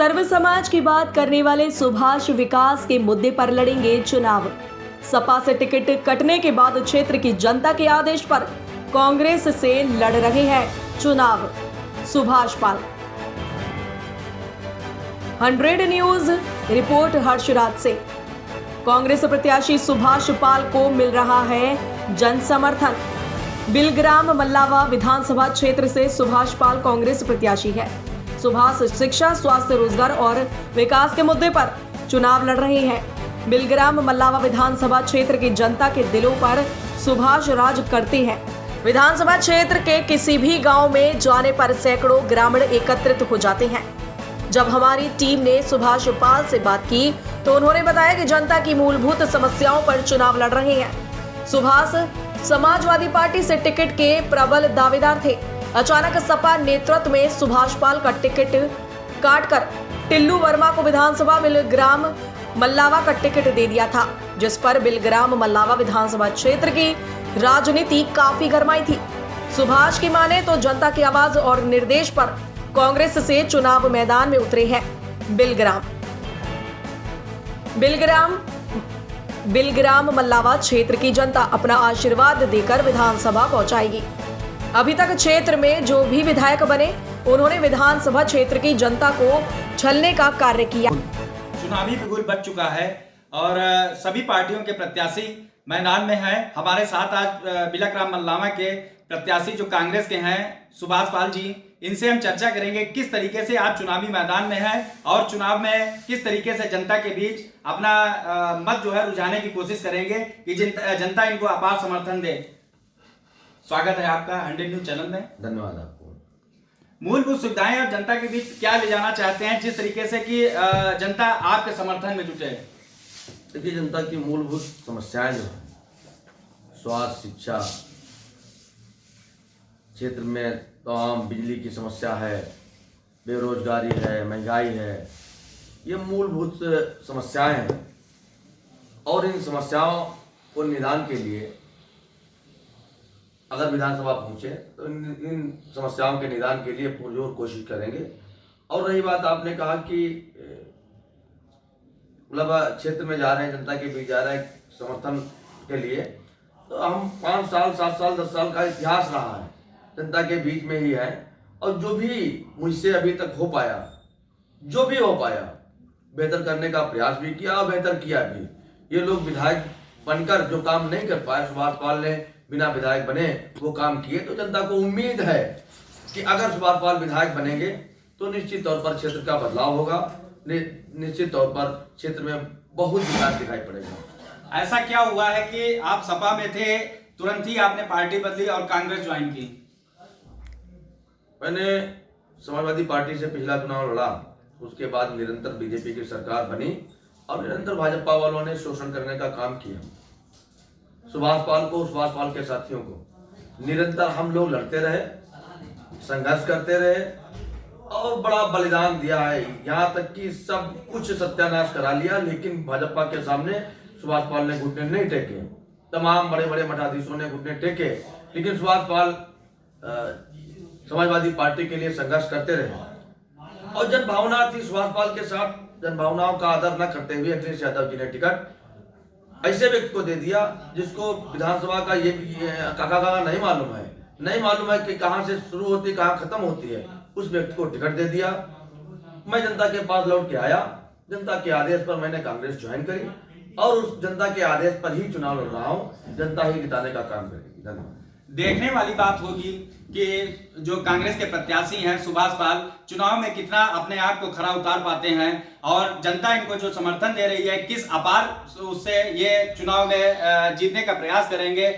सर्व समाज की बात करने वाले सुभाष विकास के मुद्दे पर लड़ेंगे चुनाव। सपा से टिकट कटने के बाद क्षेत्र की जनता के आदेश पर कांग्रेस से लड़ रहे हैं चुनाव। सुभाष पाल। 100 न्यूज रिपोर्ट हर्षराज से। कांग्रेस प्रत्याशी सुभाष पाल को मिल रहा है जन समर्थन। बिलग्राम मल्लावा विधानसभा क्षेत्र से सुभाष पाल कांग्रेस प्रत्याशी है। सुभाष शिक्षा, स्वास्थ्य, रोजगार और विकास के मुद्दे पर चुनाव लड़ रहे हैं। बिलग्राम मल्लावा विधानसभा क्षेत्र की जनता के दिलों पर सुभाष राज करते हैं। विधानसभा क्षेत्र के किसी भी गांव में जाने पर सैकड़ों ग्रामीण एकत्रित हो जाते हैं। जब हमारी टीम ने सुभाष पाल से बात की तो उन्होंने बताया कि जनता की मूलभूत समस्याओं पर चुनाव लड़ रहे हैं। सुभाष समाजवादी पार्टी से टिकट के प्रबल दावेदार थे। अचानक सपा नेतृत्व में सुभाष पाल का टिकट काटकर टिल्लू वर्मा को विधानसभा बिलग्राम मल्लावा का टिकट दे दिया था, जिस पर बिलग्राम मल्लावा विधानसभा क्षेत्र की राजनीति काफी गरमाई थी। सुभाष की माने तो जनता की आवाज और निर्देश पर कांग्रेस से चुनाव मैदान में उतरे हैं। बिलग्राम मल्लावा क्षेत्र की जनता अपना आशीर्वाद देकर विधानसभा पहुंचाएगी। अभी तक क्षेत्र में जो भी विधायक बने उन्होंने विधानसभा क्षेत्र की जनता को छलने का कार्य किया। चुनावी बिगुल बच चुका है और सभी पार्टियों के प्रत्याशी मैदान में हैं। हमारे साथ आज बिलग्राम मल्लावा के प्रत्याशी जो कांग्रेस के हैं सुभाष पाल जी, इनसे हम चर्चा करेंगे किस तरीके से आप चुनावी मैदान में हैं और चुनाव में किस तरीके से जनता के बीच अपना मत जो है रुझाने की कोशिश करेंगे कि जनता इनको अपार समर्थन दे। स्वागत है आपका 100 न्यूज चैनल में। धन्यवाद आपको। मूलभूत सुविधाएं आप जनता के बीच क्या ले जाना चाहते हैं जिस तरीके से कि जनता आपके समर्थन में जुटे? देखिए, जनता की मूलभूत समस्याएं जो है स्वास्थ्य, शिक्षा, क्षेत्र में तमाम बिजली की समस्या है, बेरोजगारी है, महंगाई है, ये मूलभूत समस्याएं हैं और इन समस्याओं को निदान के लिए अगर विधानसभा पहुंचे तो इन समस्याओं के निदान के लिए पुरजोर कोशिश करेंगे। और रही बात, आपने कहा कि मतलब क्षेत्र में जा रहे हैं, जनता के बीच जा रहे हैं समर्थन के लिए, तो हम 5 साल, 7 साल, 10 साल का इतिहास रहा है, जनता के बीच में ही है। और जो भी मुझसे अभी तक हो पाया, जो भी हो पाया, बेहतर करने का प्रयास भी किया और बेहतर किया भी। ये लोग विधायक बनकर जो काम नहीं कर पाए, सुभाष पाल ने बिना विधायक बने वो काम किए। तो जनता को उम्मीद है कि अगर सुभाष पाल विधायक बनेंगे तो निश्चित तौर पर क्षेत्र का बदलाव होगा, निश्चित तौर पर क्षेत्र में बहुत विकास दिखाई पड़ेगा। ऐसा क्या हुआ है कि आप सपा में थे, तुरंत ही आपने पार्टी बदली और कांग्रेस ज्वाइन की? मैंने समाजवादी पार्टी से पिछला चुनाव लड़ा, उसके बाद निरंतर बीजेपी की सरकार बनी और निरंतर भाजपा वालों ने शोषण करने का काम किया। सुभाष पाल को, सुभाष पाल के साथियों को निरंतर हम लोग लड़ते रहे, संघर्ष करते रहे और बड़ा बलिदान दिया है। यहाँ तक कि सब कुछ सत्यानाश करा लिया, लेकिन भाजपा के सामने सुभाष पाल ने घुटने नहीं टेके। तमाम बड़े बड़े मठाधीशों ने घुटने टेके, लेकिन सुभाष पाल समाजवादी पार्टी के लिए संघर्ष करते रहे। और जनभावना थी सुभाष पाल के साथ, जनभावनाओं का आदर न करते हुए अखिलेश यादव जी ने टिकट ऐसे व्यक्ति को दे दिया जिसको विधानसभा का ये काका नहीं मालूम है कि कहां से शुरू होती, कहां खत्म होती है। उस व्यक्ति को टिकट दे दिया। मैं जनता के पास लौट के आया, जनता के आदेश पर मैंने कांग्रेस ज्वाइन करी और उस जनता के आदेश पर ही चुनाव लड़ रहा हूं। जनता ही जिताने का काम करेगी। धन्यवाद। देखने वाली बात होगी कि जो कांग्रेस के प्रत्याशी हैं सुभाष पाल चुनाव में कितना अपने आप को खरा उतार पाते हैं और जनता इनको जो समर्थन दे रही है किस अपार उससे ये चुनाव में जीतने का प्रयास करेंगे।